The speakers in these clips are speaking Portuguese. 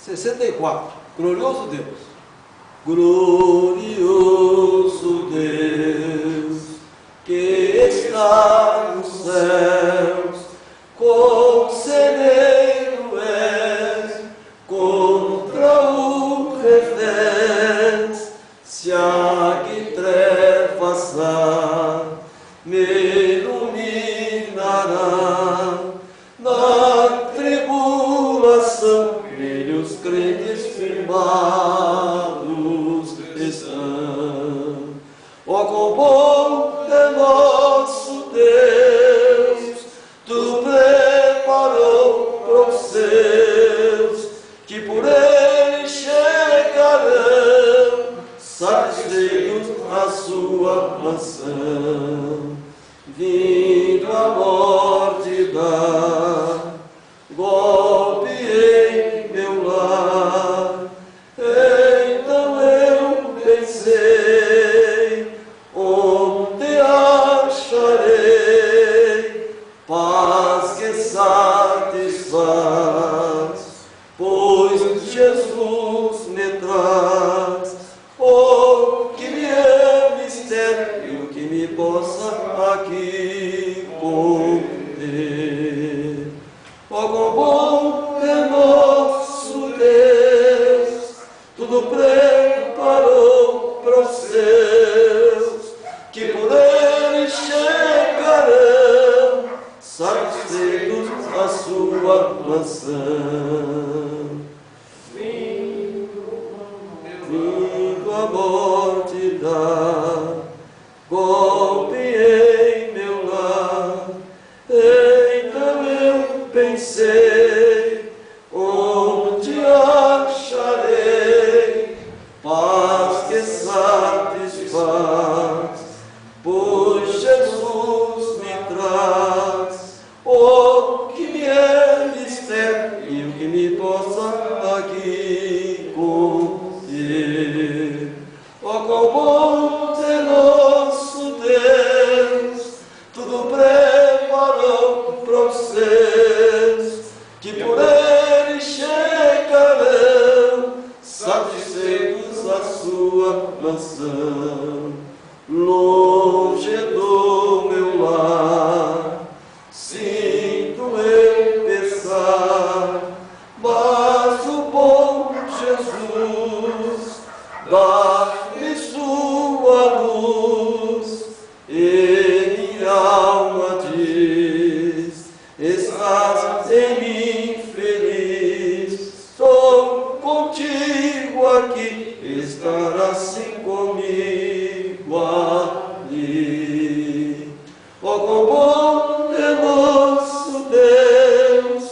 64. Glorioso Deus. Glorioso Deus, que está nos céus, conselheiro és, contra o revés, se há que trevas há, me iluminará, na tribulação, nele os crentes firmados estão. Ó, quão bom é nosso Deus, tu preparou para os seus, que por ele chegarão, satisfeitos a sua mansão. Vindo a morte dá golpe em meu lar, então eu pensei, onde acharei paz que satisfaz, pois Jesus me traz, oh, que me é mistério que me possa aqui conter. Ó, quão bom é nosso Deus, tudo preparou para os seus, que por ele chegarão, satisfeitos a sua mansão. Vindo a morte dá golpe em meu lar, então eu pensei, onde acharei paz que satisfaz, pois Jesus me traz, oh, que me é mistério que me possa aqui conter. Ó, quão bom é nosso Deus, tudo preparou para os seus, que por ele chegarão, satisfeitos a sua mansão. Longe do meu lar, sinto eu pesar, mas o bom Jesus dá-me sua luz, e minha alma diz, estás em mim feliz, estou contigo aqui, estarás assim comigo ali. Ó, quão bom é nosso Deus,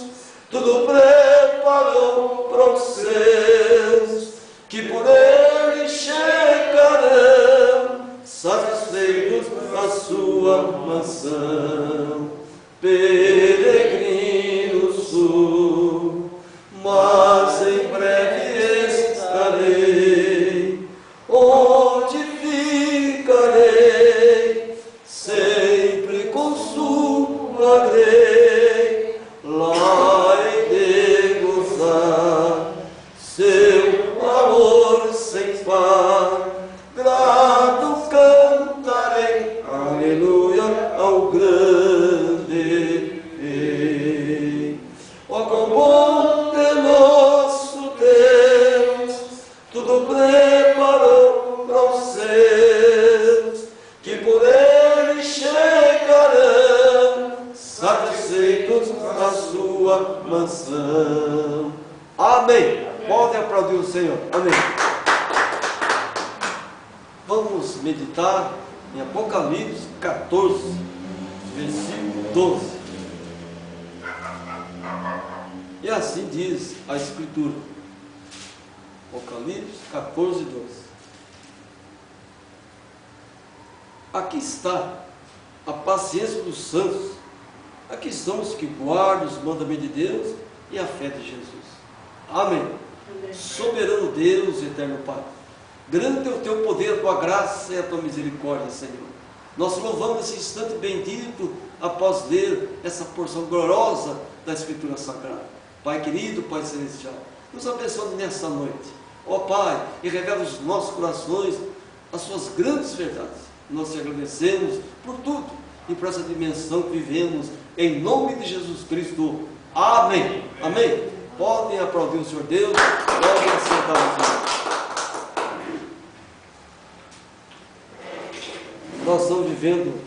tudo preparou para os seus, que por ele chegarão, satisfeitos a sua mansão. Peregrino sou, mas em breve estarei, onde ficarei, sempre com sua grei, lá hei de gozar seu amor sem par, grato cantarei, aleluia, ao grande Rei. Ó, quão bom é nosso Deus, tudo preparou para os seus, que por ele chegarão, satisfeitos a sua mansão. Amém. Podem aplaudir o Senhor. Amém. Vamos meditar em Apocalipse 14, versículo 12. E assim diz a Escritura. Apocalipse 14, 12. Aqui está a paciência dos santos. Aqui estão os que guardam os mandamentos de Deus e a fé de Jesus. Amém. Amém. Soberano Deus, eterno Pai, grande é o teu poder, a tua graça e a tua misericórdia, Senhor. Nós louvamos esse instante bendito após ler essa porção gloriosa da Escritura Sagrada. Pai querido, Pai celestial, Nos abençoe nessa noite. Ó Pai, e revela os nossos corações as suas grandes verdades. Nós te agradecemos por tudo e por essa dimensão que vivemos, em nome de Jesus Cristo. Amém. Amém. Podem aplaudir o Senhor Deus, podem assentar. Nós estamos vivendo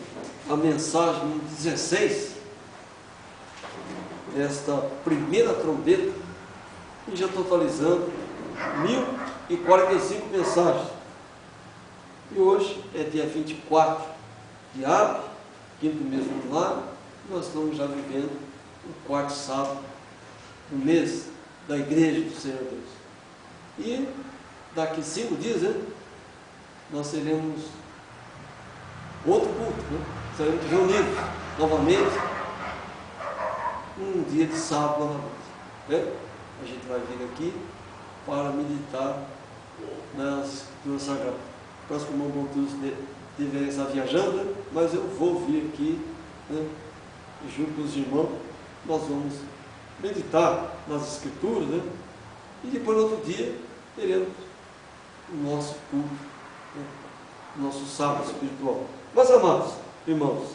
a mensagem 16 desta primeira trombeta e já totalizando 1045 mensagens. E hoje é dia 24 de abril, quinto mês lunar, e nós estamos já vivendo o quarto sábado do mês da Igreja do Senhor Deus. E daqui 5 dias, né, nós teremos outro culto, né? Estaremos reunidos novamente, um dia de sábado novamente. Né? A gente vai vir aqui para meditar nas Escrituras Sagradas. Parece que o irmão Bontus deveria estar viajando, né? Mas eu vou vir aqui, né? Junto com os irmãos, nós vamos meditar nas Escrituras, né? E depois, no outro dia, teremos o nosso culto, né? O nosso sábado espiritual. Mas, amados irmãos,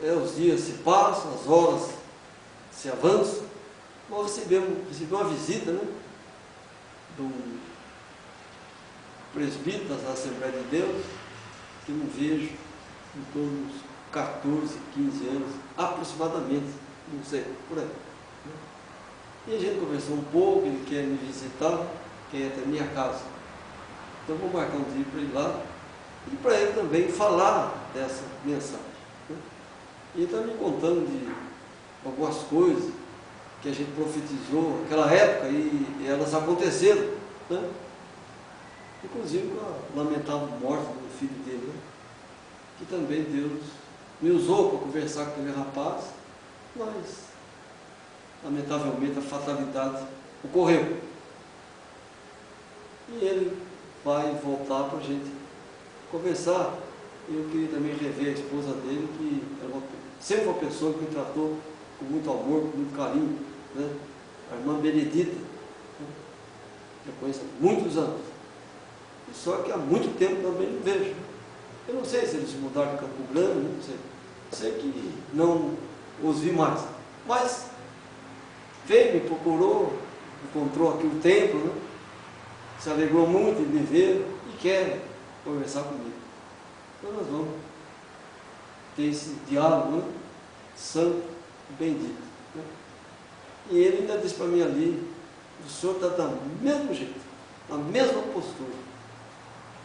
os dias se passam, as horas se avançam. Nós recebemos uma visita, né, do presbítero da Assembleia de Deus, que não vejo em torno dos 14, 15 anos, aproximadamente, não sei, por aí. E a gente conversou um pouco, ele quer me visitar, quer ir até a minha casa. Então vou marcar um dia para ir lá e para ele também falar dessa mensagem. Né? E ele está me contando de algumas coisas que a gente profetizou naquela época e elas aconteceram. Né? Inclusive com a lamentável morte do filho dele, né? Que também Deus me usou para conversar com aquele rapaz, mas lamentavelmente a fatalidade ocorreu. E ele vai voltar para a gente conversar. E eu queria também rever a esposa dele, que sempre foi uma pessoa que me tratou com muito amor, com muito carinho, né? A irmã Benedita, né? Eu conheço há muitos anos, só que há muito tempo também não vejo. Eu não sei se eles se mudaram de Campo Grande, não sei. Sei que não os vi mais, mas veio, me procurou, encontrou aqui o templo, né? Se alegrou muito de me ver e quer conversar comigo. Então nós vamos ter esse diálogo, né? Santo e bendito. Né? E ele ainda disse para mim ali: o senhor está do mesmo jeito, na mesma postura.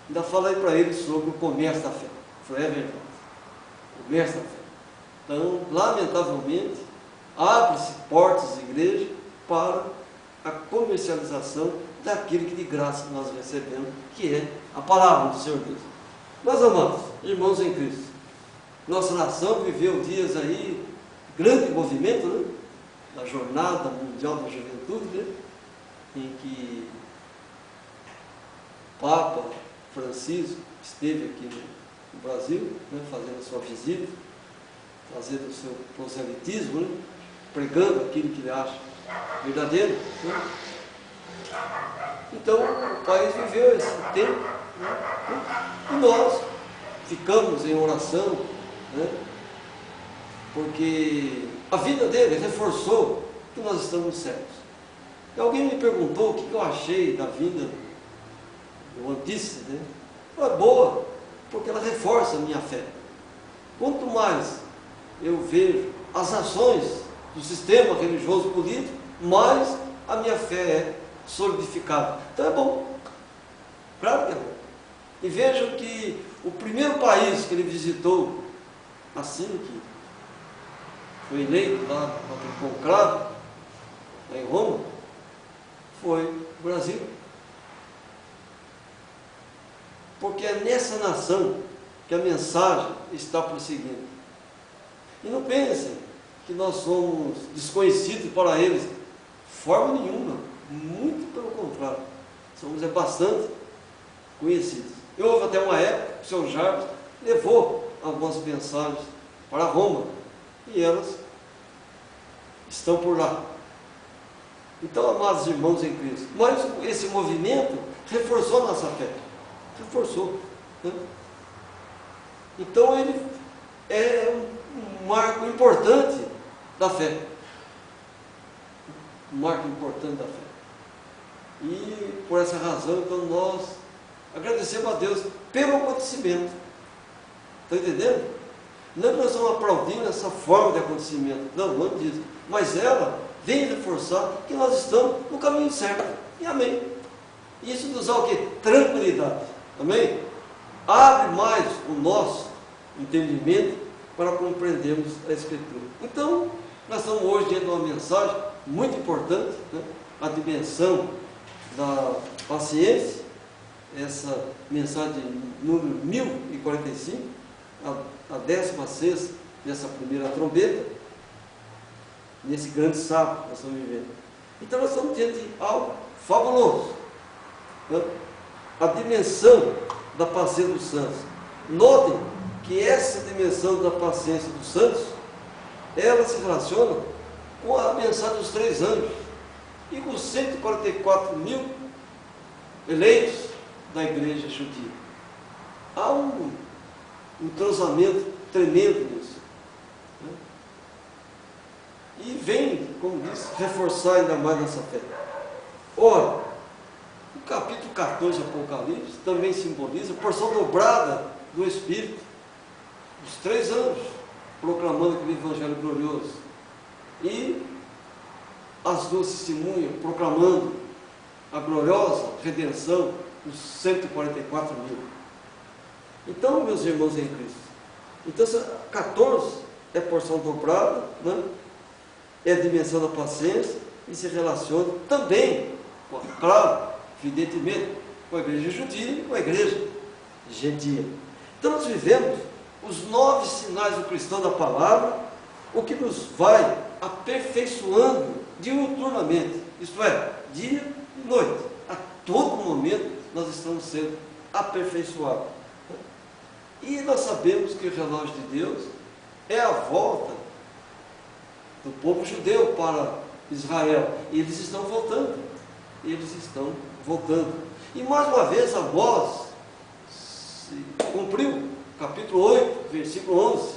Ainda falei para ele sobre o comércio da fé. Eu falei: é verdade, o comércio da fé. Então, lamentavelmente, abre-se portas de igreja para a comercialização daquilo que de graça nós recebemos, que é a palavra do Senhor Deus. Meus amados, irmãos em Cristo, nossa nação viveu dias aí, grande movimento, né? Da Jornada Mundial da Juventude, né? Em que o Papa Francisco esteve aqui no Brasil, né? Fazendo a sua visita, fazendo o seu proselitismo, né? Pregando aquilo que ele acha verdadeiro. Né? Então, o país viveu esse tempo, né? E nós ficamos em oração, né? Porque a vida dele reforçou que nós estamos certos. E alguém me perguntou o que eu achei da vinda do Antícristo, né? Ela é boa, porque ela reforça a minha fé. Quanto mais eu vejo as ações do sistema religioso político, mais a minha fé é solidificada. Então é bom, claro que é bom. E vejam que o primeiro país que ele visitou, assim que foi eleito lá para o conclave, lá em Roma, foi o Brasil. Porque é nessa nação que a mensagem está prosseguindo. E não pensem que nós somos desconhecidos para eles, de forma nenhuma, muito pelo contrário, somos bastante conhecidos. E houve até uma época que o seu Jarbas levou algumas mensagens para Roma, e elas estão por lá. Então, amados irmãos em Cristo, mas esse movimento reforçou a nossa fé. Reforçou. Né? Então, ele é um marco importante da fé. Um marco importante da fé. E, por essa razão, então, nós agradecemos a Deus pelo acontecimento. Está entendendo? Não é que nós estamos aplaudindo essa forma de acontecimento. Não, não é disso. Mas ela vem reforçar que nós estamos no caminho certo. E amém. Isso nos dá o quê? Tranquilidade. Amém? Abre mais o nosso entendimento para compreendermos a Escritura. Então, nós estamos hoje diante de uma mensagem muito importante, né? A dimensão da paciência, essa mensagem número 1045, a 16ª dessa primeira trombeta, nesse grande sábado que nós estamos vivendo. Então nós estamos diante de algo fabuloso, né? A dimensão da paciência dos santos. Notem que essa dimensão da paciência dos santos, ela se relaciona com a mensagem dos 3 anjos e com os 144 mil eleitos da igreja judia. Há um entrosamento tremendo nisso. Né? E vem, como disse, reforçar ainda mais nossa fé. Ora, o capítulo 14 de Apocalipse também simboliza a porção dobrada do Espírito, os 3 anjos, proclamando aquele Evangelho glorioso. E as 2 testemunhas proclamando a gloriosa redenção dos 144 mil. Então, meus irmãos em Cristo, então 14 é porção dobrada, né? É a dimensão da paciência e se relaciona também, claro, evidentemente, com a igreja judia e com a igreja gentia. Então nós vivemos os 9 sinais do cristão da palavra, o que nos vai aperfeiçoando diuturnamente, isto é, dia e noite. A todo momento nós estamos sendo aperfeiçoados. E nós sabemos que o relógio de Deus é a volta do povo judeu para Israel. E eles estão voltando. Eles estão voltando. E mais uma vez a voz se cumpriu. Capítulo 8, versículo 11.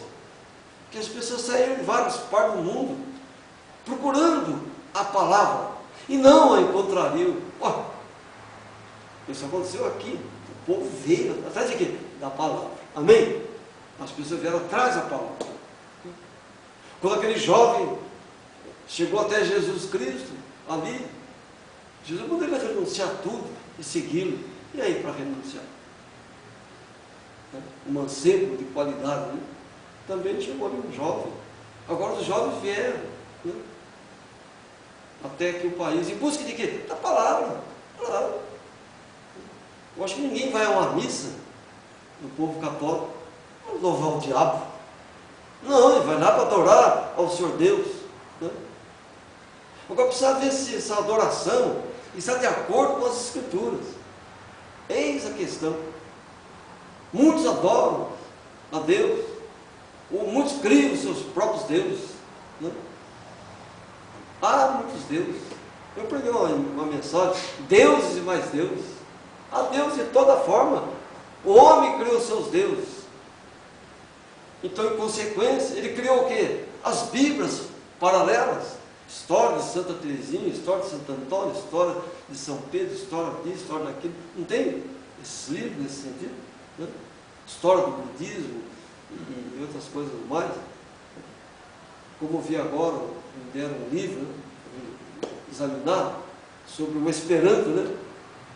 Que as pessoas saíram de várias partes do mundo procurando a palavra. E não a encontrariam. Ó, isso aconteceu aqui. O povo veio atrás de quê? Da palavra. Amém? As pessoas vieram atrás da palavra. Quando aquele jovem chegou até Jesus Cristo, ali, Jesus poderia renunciar a tudo e segui-lo. E aí para renunciar? Um mancebo de qualidade, né? Também chegou ali um jovem. Agora os jovens vieram, né? Até aqui o país, em busca de quê? Da palavra. Palavra. Eu acho que ninguém vai a uma missa do povo católico para louvar o diabo. Não, ele vai lá para adorar ao Senhor Deus. Né? Agora precisa ver se essa adoração está de acordo com as Escrituras. Eis a questão. Muitos adoram a Deus, ou muitos criam os seus próprios deuses. Né? Há muitos deuses. Eu preguei uma mensagem, deuses e mais deuses. Há Deus de toda forma. O homem criou seus deuses. Então, em consequência, ele criou o quê? As Bíblias paralelas. História de Santa Teresinha, história de Santo Antônio, história de São Pedro, história disso, história daquilo. Não tem esses livros nesse sentido? Né? História do budismo e outras coisas mais. Como eu vi agora, me deram um livro, né, examinar sobre o Esperanto, né?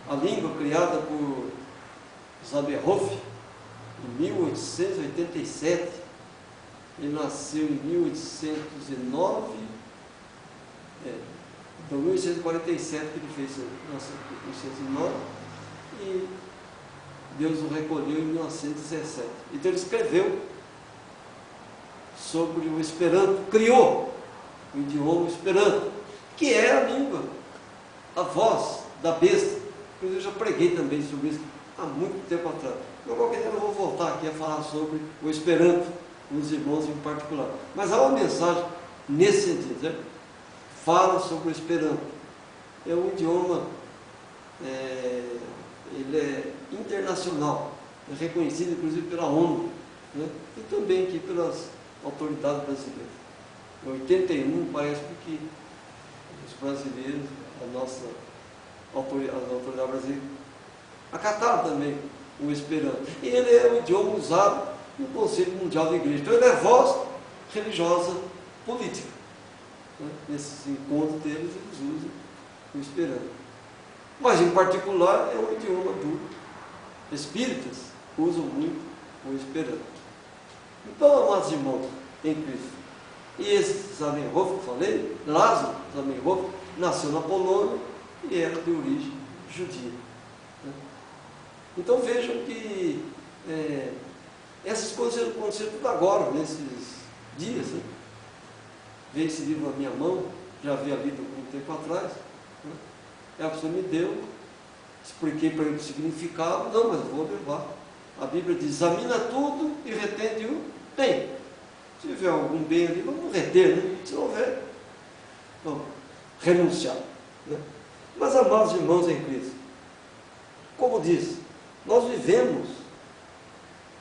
A língua criada por Zamenhof, em 1887. Ele nasceu em 1809, então 1847 que ele fez, nasceu em 1809, e Deus o recolheu em 1917. Então ele escreveu sobre o Esperanto, criou o idioma Esperanto, que é a língua, a voz da besta. Eu já preguei também sobre isso há muito tempo atrás. Eu qualquer dia eu vou voltar aqui a falar sobre o Esperanto, os irmãos em particular. Mas há uma mensagem nesse sentido, né? Fala sobre o Esperanto. é um idioma, ele é internacional, é reconhecido inclusive pela ONU, né? E também aqui pelas autoridades brasileiras. Em 81 parece que os brasileiros, as autoridades brasileiras, acataram também o Esperanto. E ele é o idioma usado no Conselho Mundial da Igreja. Então ele é voz religiosa política. Né? Nesses encontros deles, eles usam o Esperanto. Mas, em particular, é um idioma do espíritas, usam muito o Esperanto. Então, amados irmãos, em Cristo, e esse Zamenhof que eu falei, Lázaro Zamenhof, nasceu na Polônia e era de origem judia. Né? Então, vejam que essas coisas aconteceram tudo agora, nesses dias. Né? Veio esse livro na minha mão, já havia lido algum tempo atrás. Né? E a pessoa me deu, expliquei para ele o que significava. Não, mas vou levar. A Bíblia diz: examina tudo e retende o bem. Se tiver algum bem ali, vamos reter, né? Se não houver, vamos renunciar. Né? Mas, amados irmãos em Cristo, como diz, nós vivemos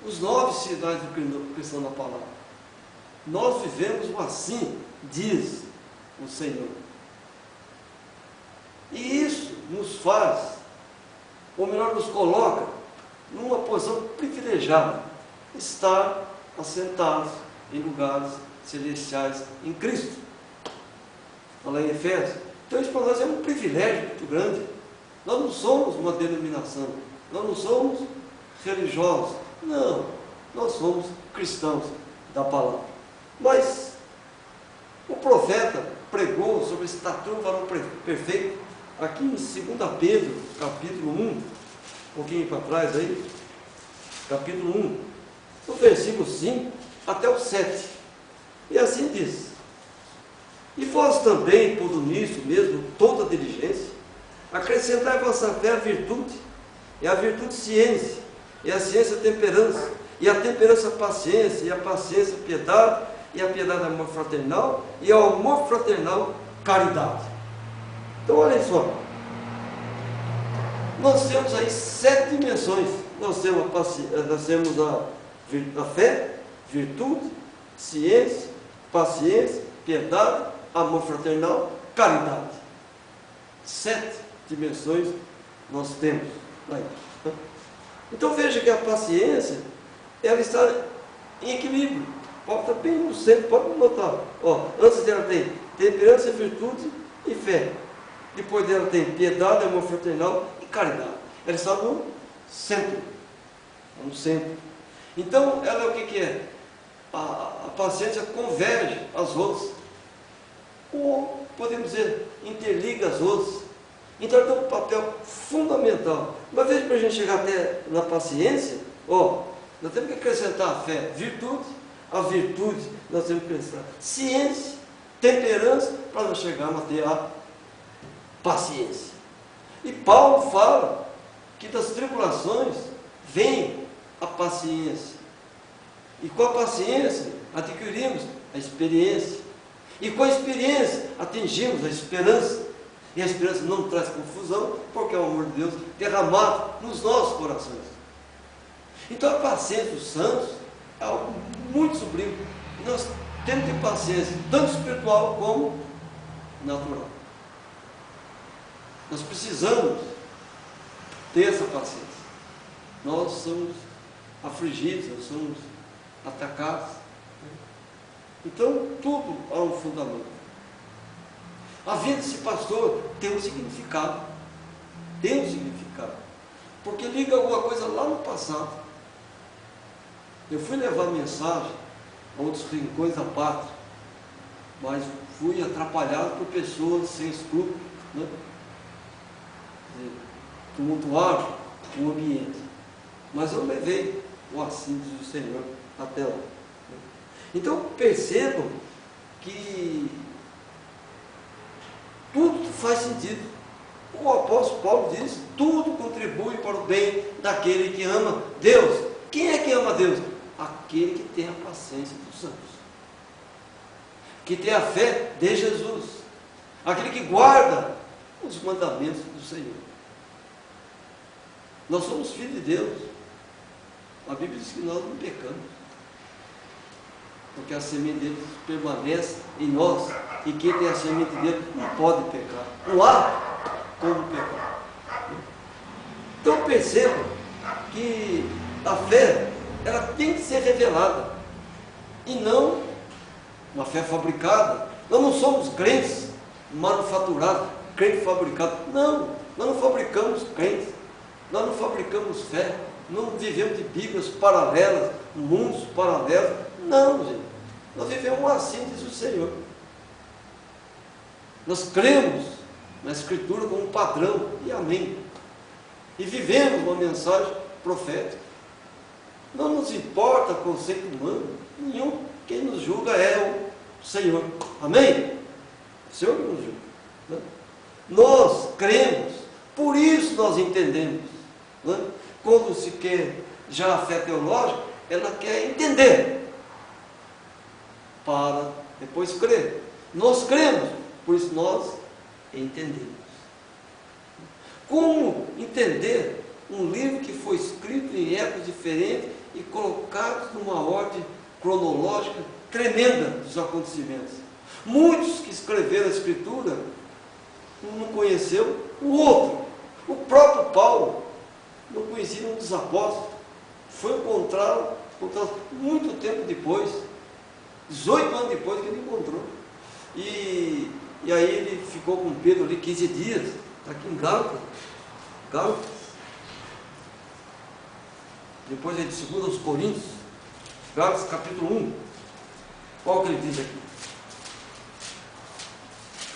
os 9 sinais do cristão na palavra. Nós vivemos o assim, diz o Senhor. E isso nos faz, ou melhor, nos coloca numa posição privilegiada, estar assentados em lugares celestiais em Cristo. Fala em Efésios. Então isso para nós é um privilégio muito grande. Nós não somos uma denominação, nós não somos religiosos, não, nós somos cristãos da palavra. Mas o profeta pregou sobre esse estatura do varão perfeito aqui em 2 Pedro, capítulo 1, um pouquinho para trás aí, capítulo 1, no versículo 5 até o 7. E assim diz: e vós também, pondo nisso mesmo toda diligência, acrescentai à vossa fé a virtude, e a virtude ciência, e a ciência temperança, e a temperança paciência, e a paciência piedade, e a piedade amor fraternal, e ao amor fraternal caridade. Então olhem só, nós temos aí 7 dimensões. Nós temos a fé, virtude, ciência, paciência, piedade, amor fraternal, caridade. 7 dimensões nós temos. Então veja que a paciência, ela está em equilíbrio. Pode estar bem no centro, pode notar. Antes dela tem temperança, virtude e fé. Depois dela tem piedade, amor fraternal e caridade. Ela está no centro. No centro. Então, ela é o que é? A paciência converge as outras. Ou, podemos dizer, interliga as outras. Então, ela tem um papel fundamental. Mas veja, para a gente chegar até na paciência, nós temos que acrescentar a fé, virtude. A virtude, nós temos que acrescentar ciência, temperança, para nós chegarmos até a paciência. E Paulo fala que das tribulações vem a paciência. E com a paciência adquirimos a experiência. E com a experiência atingimos a esperança. E a esperança não traz confusão, porque é o amor de Deus derramado nos nossos corações. Então a paciência dos santos é algo muito sublime. E nós temos que ter paciência, tanto espiritual como natural. Nós precisamos ter essa paciência. Nós somos afligidos, nós somos atacados. Então, tudo há um fundamento. A vida desse pastor tem um significado. Tem um significado. Porque liga alguma coisa lá no passado. Eu fui levar mensagem a outros rincões da pátria, mas fui atrapalhado por pessoas sem escrúpulos, né? Tumultuaram o ambiente. Mas eu levei o assíduo do Senhor até lá. Então percebam que tudo faz sentido. O apóstolo Paulo diz: tudo contribui para o bem daquele que ama Deus. Quem é que ama Deus? Aquele que tem a paciência dos santos, que tem a fé de Jesus, aquele que guarda os mandamentos do Senhor. Nós somos filhos de Deus. A Bíblia diz que nós não pecamos, porque a semente dele permanece em nós, e quem tem a semente dele não pode pecar. Não há como pecar. Então perceba que a fé, ela tem que ser revelada, e não uma fé fabricada. Nós não somos crentes manufaturados, crente fabricado. Não, nós não fabricamos crentes, nós não fabricamos fé, não vivemos de Bíblias paralelas, mundos paralelos. Não, gente, nós vivemos assim, diz o Senhor. Nós cremos na Escritura como um padrão, e amém. E vivemos uma mensagem profética. Não nos importa conceito humano nenhum. Quem nos julga é o Senhor. Amém? O Senhor que nos julga. Né? Nós cremos, por isso nós entendemos. Né? Quando se quer já a fé teológica, ela quer entender para depois crer. Nós cremos, por isso nós entendemos. Como entender um livro que foi escrito em épocas diferentes e colocado numa ordem cronológica tremenda dos acontecimentos? Muitos que escreveram a Escritura, um não conheceu o outro. O próprio Paulo não conhecia um dos apóstolos, foi encontrado muito tempo depois, 18 anos depois que ele encontrou. E aí ele ficou com Pedro ali 15 dias, está aqui em Gálatas. Depois ele de 2 aos Coríntios, Gálatas capítulo 1. Qual que ele diz aqui?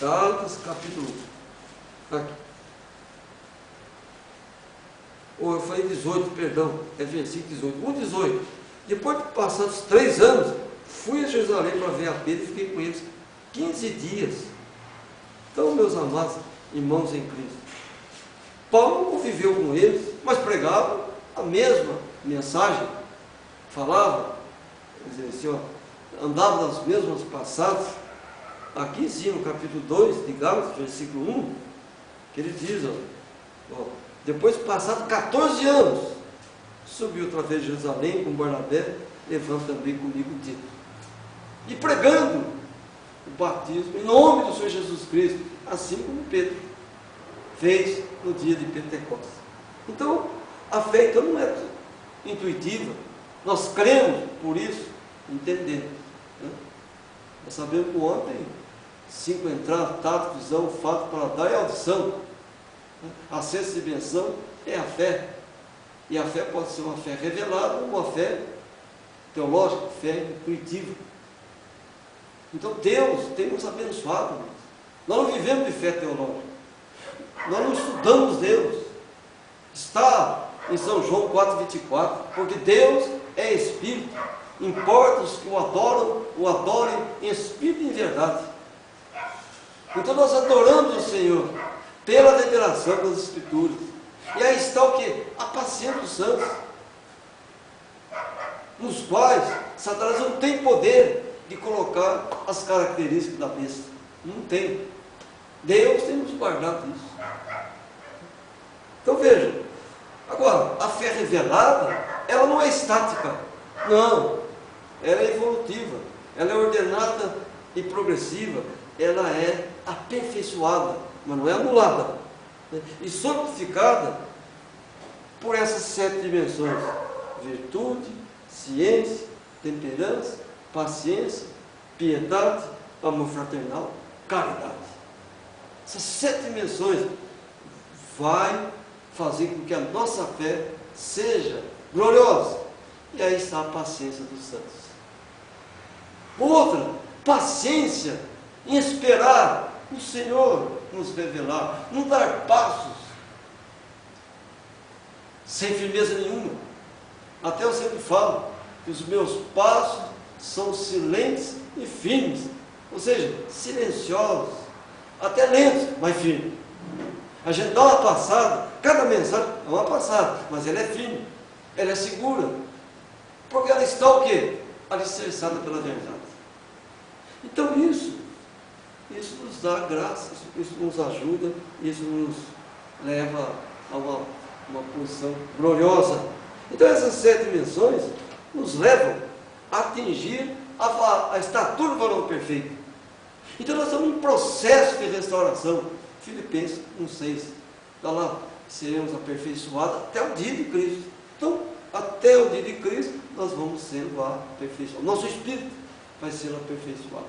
Gálatas capítulo 1. Aqui. Ou eu falei 18, perdão, é versículo 18. 1,18. Depois de passados 3 anos, fui a Jerusalém para ver a Pedro e fiquei com eles 15 dias. Então, meus amados irmãos em Cristo, Paulo conviveu com eles, mas pregava a mesma mensagem, falava, quer dizer, assim, ó, andava nas mesmas passadas. Aqui sim, no capítulo 2 de Gálatas, versículo 1, que ele diz, ó, depois de passado 14 anos, subiu outra vez a Jerusalém com Barnabé, levando também comigo Tito, e pregando o batismo em nome do Senhor Jesus Cristo, assim como Pedro fez no dia de Pentecostes. Então, a fé então não é intuitiva, nós cremos, por isso, entendemos. Né? Nós sabemos que o homem tem 5 entradas: tato, visão, fato, paladar e audição. A sexta dimensão é a fé, e a fé pode ser uma fé revelada ou uma fé teológica, fé intuitiva. Então Deus tem nos abençoado. Nós não vivemos de fé teológica, nós não estudamos Deus. Está em São João 4,24, porque Deus é Espírito, importa os que o adorem em Espírito e em verdade. Então nós adoramos o Senhor pela revelação das Escrituras. E aí está o que? A paciência dos santos, nos quais Satanás não tem poder de colocar as características da besta. Não tem. Deus tem nos guardado isso. Então veja, agora, a fé revelada, ela não é estática. Não, ela é evolutiva, ela é ordenada e progressiva, ela é aperfeiçoada, mas não é anulada, né? E santificada por essas 7 dimensões: virtude, ciência, temperança, paciência, piedade, amor fraternal, caridade. Essas 7 dimensões vai fazer com que a nossa fé seja gloriosa. E aí está a paciência dos santos. Outra, paciência em esperar o Senhor nos revelar, não dar passos sem firmeza nenhuma. Até eu sempre falo que os meus passos são silentes e firmes, ou seja, silenciosos, até lentos, mas firmes. A gente dá uma passada, cada mensagem é uma passada, mas ela é firme, ela é segura, porque ela está o quê? Alicerçada pela verdade. Então isso isso nos dá graça, isso nos ajuda, isso nos leva a uma posição gloriosa. Então essas 7 dimensões nos levam a atingir a estatura do varão perfeito. Então nós estamos em processo de restauração. Filipenses 1,6 está lá, seremos aperfeiçoados até o dia de Cristo. Então, até o dia de Cristo, nós vamos sendo aperfeiçoados. Nosso espírito vai sendo aperfeiçoado.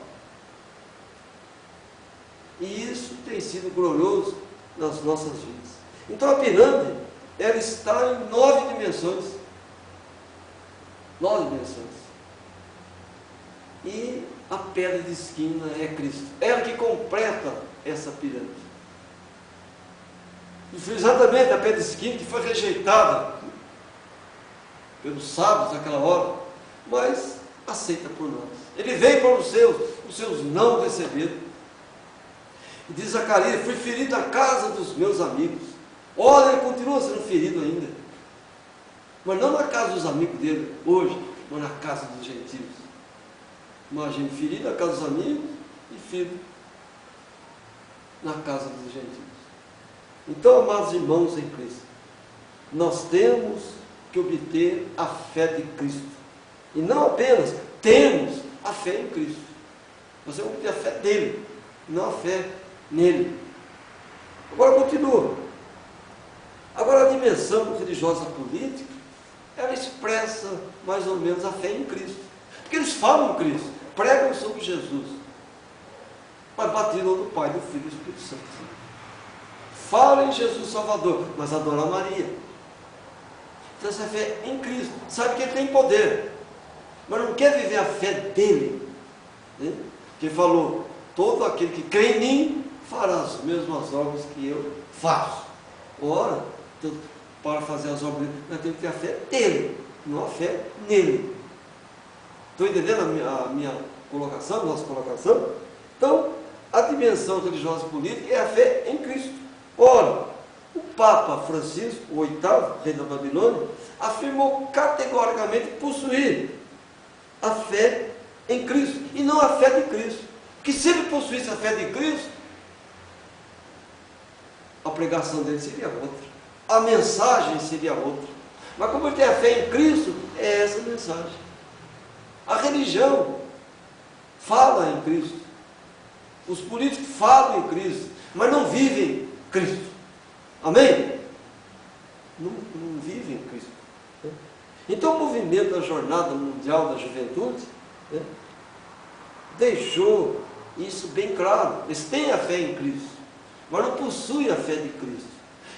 E isso tem sido glorioso nas nossas vidas. Então a pirâmide, ela está em 9 dimensões. 9 dimensões. E a pedra de esquina é Cristo. Ela que completa essa pirâmide. E foi exatamente a pedra de esquina que foi rejeitada pelos sábios naquela hora, mas aceita por nós. Ele veio para os seus não receberam. E diz Zacarias: fui ferido na casa dos meus amigos. Olha, ele continua sendo ferido ainda. Mas não na casa dos amigos dele hoje, mas na casa dos gentios. Imagine, ferido na casa dos amigos e ferido na casa dos gentios. Então, amados irmãos em Cristo, nós temos que obter a fé de Cristo. E não apenas temos a fé em Cristo. Nós temos que ter a fé dele, não a fé nele. Agora continua. Agora a dimensão religiosa política, ela expressa mais ou menos a fé em Cristo. Porque eles falam em Cristo, pregam sobre Jesus, mas batiram no Pai, do Filho e do Espírito Santo. Falam em Jesus Salvador, mas adoram a Maria. Então essa fé em Cristo, sabe que ele tem poder, mas não quer viver a fé dele, né? Que ele falou: todo aquele que crê em mim fará as mesmas obras que eu faço. Ora, então, para fazer as obras dele, nós temos que ter a fé dele, não a fé nele. Estão entendendo a minha colocação, nossa colocação? Então, a dimensão religiosa e política é a fé em Cristo. Ora, o Papa Francisco, o 8º rei da Babilônia, afirmou categoricamente possuir a fé em Cristo, e não a fé de Cristo. Que se ele possuísse a fé de Cristo, a pregação dele seria outra, a mensagem seria outra. Mas como ele tem a fé em Cristo, é essa mensagem. A religião fala em Cristo, os políticos falam em Cristo, mas não vivem Cristo. Amém? Não vivem Cristo. Então o movimento da Jornada Mundial da Juventude, né, deixou isso bem claro. Eles têm a fé em Cristo, mas não possuem a fé de Cristo.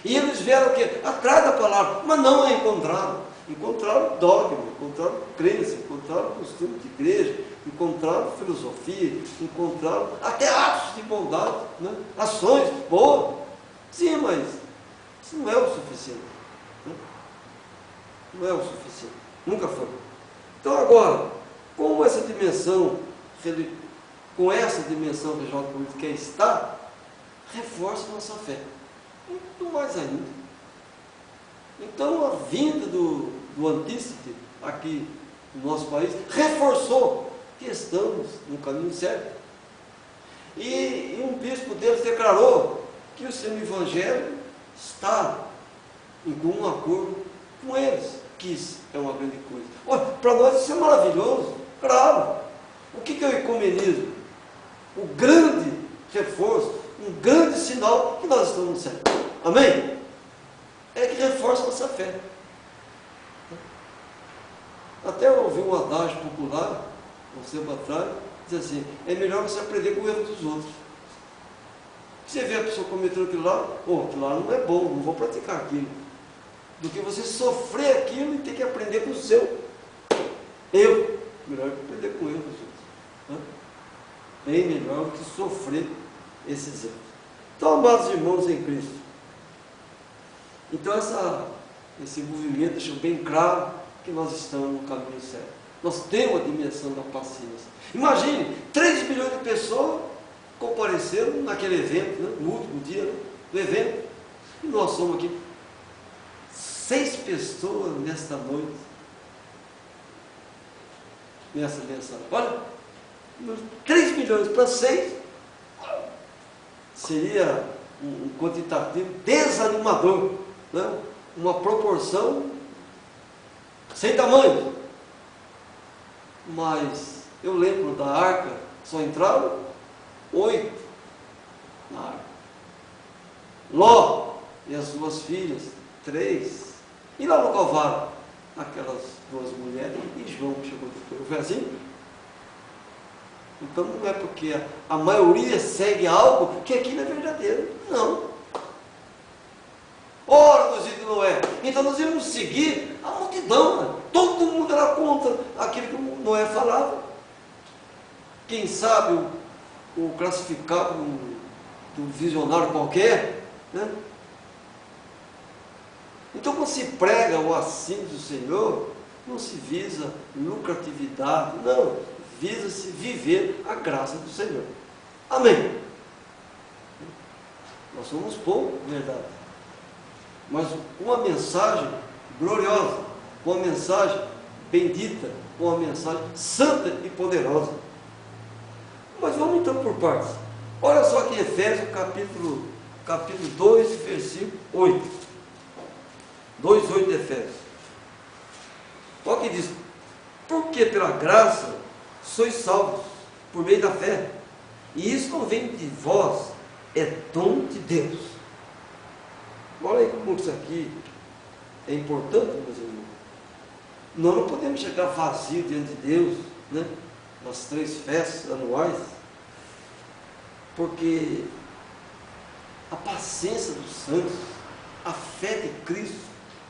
E eles vieram o quê? Atrás da palavra, mas não a encontraram. Encontraram dogma, encontraram crença, encontraram costume de igreja, encontraram filosofia, encontraram até atos de bondade, né? Ações boas. Sim, mas isso não é o suficiente. Né? Não é o suficiente. Nunca foi. Então agora, com essa dimensão religiosa política está, reforça a nossa fé. Muito mais ainda. Então a vinda do Antícristo aqui no nosso país reforçou que estamos no caminho certo. E um bispo deles declarou que o seu evangelho está em comum acordo com eles, que isso é uma grande coisa. Olha, para nós isso é maravilhoso, claro. O que é o ecumenismo? O grande reforço, um grande sinal que nós estamos certos. Amém? É que reforça a nossa fé. Até eu ouvi um adágio popular, um tempo atrás, diz assim: é melhor você aprender com o erro dos outros. Você vê a pessoa cometendo aquilo lá, aquilo lá não é bom, não vou praticar aquilo. Do que você sofrer aquilo e ter que aprender com o seu erro. Melhor que aprender com o erro dos outros. Bem melhor do que sofrer esses erros. Então, amados irmãos em Cristo, então esse movimento deixou bem claro que nós estamos no caminho certo. Nós temos a dimensão da paciência. Imagine, 3 milhões de pessoas compareceram naquele evento, né, no último dia, né, do evento. E nós somos aqui 6 pessoas nesta noite, nessa mensagem. Olha, 3 milhões para 6, seria um quantitativo desanimador, né? Uma proporção sem tamanho. Mas eu lembro da arca, só entraram 8 na arca. Ló e as suas filhas, 3. E lá no Calvário, aquelas 2 mulheres e João que chegou depois. Foi assim? Então não é porque a maioria segue algo que aquilo é verdadeiro. Não. Ora dos ídolos Noé. Então nós íamos seguir a multidão. Né? Todo mundo era contra aquilo que Noé falava. Quem sabe o classificado de um visionário qualquer, né? Então quando se prega o assim do Senhor, não se visa lucratividade, não, visa-se viver a graça do Senhor. Amém. Nós somos poucos, verdade, mas uma mensagem gloriosa, uma mensagem bendita, uma mensagem santa e poderosa. Mas vamos então por partes. Olha só aqui em Efésios capítulo 2, versículo 8. 2,8 de Efésios. Olha o que diz: porque pela graça sois salvos, por meio da fé, e isso não vem de vós, é dom de Deus. Olha aí como isso aqui é importante, meus irmãos. Nós não podemos chegar vazio diante de Deus, né? Nas 3 festas anuais, porque a paciência dos santos, a fé de Cristo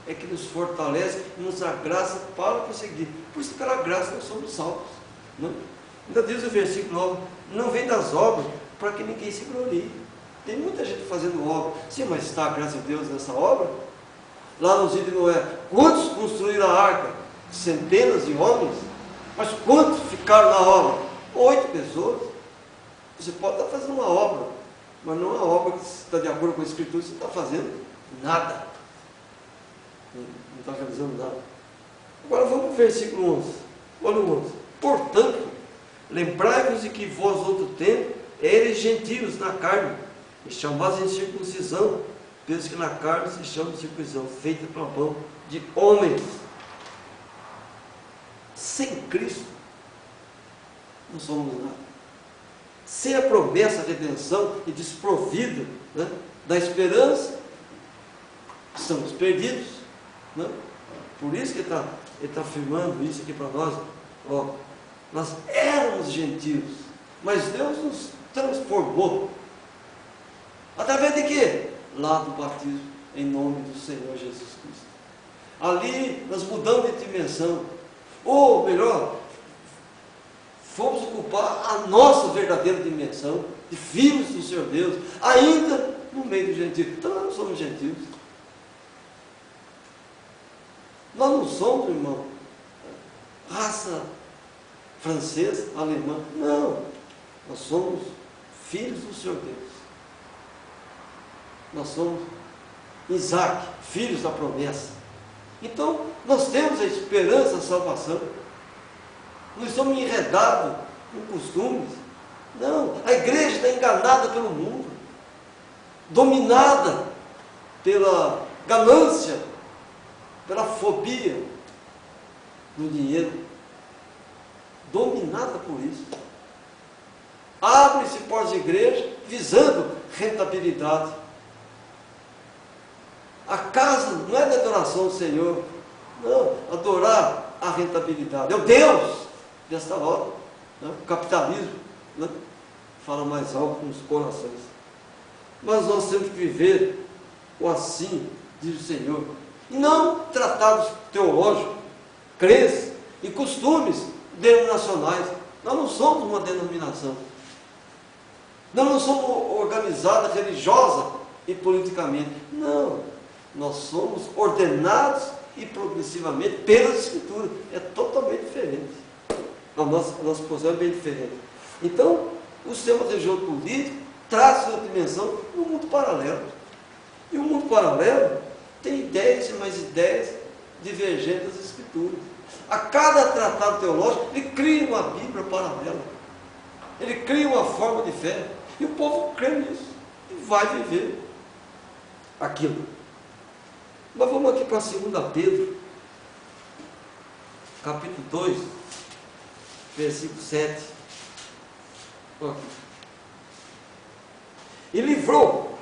é que nos fortalece e nos dá graça para prosseguir. Por isso, pela graça, nós somos salvos. Né? Ainda diz o versículo 9: não vem das obras para que ninguém se glorie. Tem muita gente fazendo obra. Sim, mas está a graça de Deus nessa obra? Lá nos dias de Noé, quantos construíram a arca? Centenas de homens. Mas quantos ficaram na obra? 8 pessoas. Você pode estar fazendo uma obra, mas não é uma obra que está de acordo com a Escritura. Você não está fazendo nada. Não está realizando nada. Agora vamos para o versículo 11. Olha o 11. Portanto, lembrai-vos de que vós outro tempo eres gentios na carne, e chamados em circuncisão, pelos que na carne se chama de circuncisão, feita pela mão de homens. Sem Cristo não somos nada. Sem a promessa da redenção e desprovido, né, da esperança, estamos perdidos. Né? Por isso que ele está afirmando isso aqui para nós. Ó, nós éramos gentios, mas Deus nos transformou. Através de quê? Lá do batismo, em nome do Senhor Jesus Cristo. Ali nós mudamos de dimensão. Ou melhor, fomos ocupar a nossa verdadeira dimensão de filhos do Senhor Deus, ainda no meio dos gentios. Então nós não somos gentios. Nós não somos, irmão, raça francesa, alemã. Não. Nós somos filhos do Senhor Deus. Nós somos Isaac, filhos da promessa. Então, nós temos a esperança da salvação. Não estamos enredados com costumes. Não. A igreja está enganada pelo mundo, dominada pela ganância, pela fobia do dinheiro, dominada por isso. Abre-se portas de igreja visando rentabilidade. A casa não é de adoração do Senhor, não, adorar a rentabilidade. É o Deus desta hora, né? O capitalismo, né? Fala mais alto nos corações. Mas nós temos que viver o assim, diz o Senhor. E não tratados teológicos, crenças e costumes denominacionais. Nós não somos uma denominação. Nós não somos organizada religiosa e politicamente. Não. Nós somos ordenados e progressivamente pelas Escrituras. É totalmente diferente. A nossa posição é bem diferente. Então, o sistema religioso político traz sua dimensão no mundo paralelo. E o mundo paralelo tem ideias e mais ideias divergentes das Escrituras. A cada tratado teológico, ele cria uma Bíblia paralela. Ele cria uma forma de fé. E o povo crê nisso. e vai viver aquilo. Mas vamos aqui para 2 Pedro, capítulo 2, versículo 7. Aqui. E livrou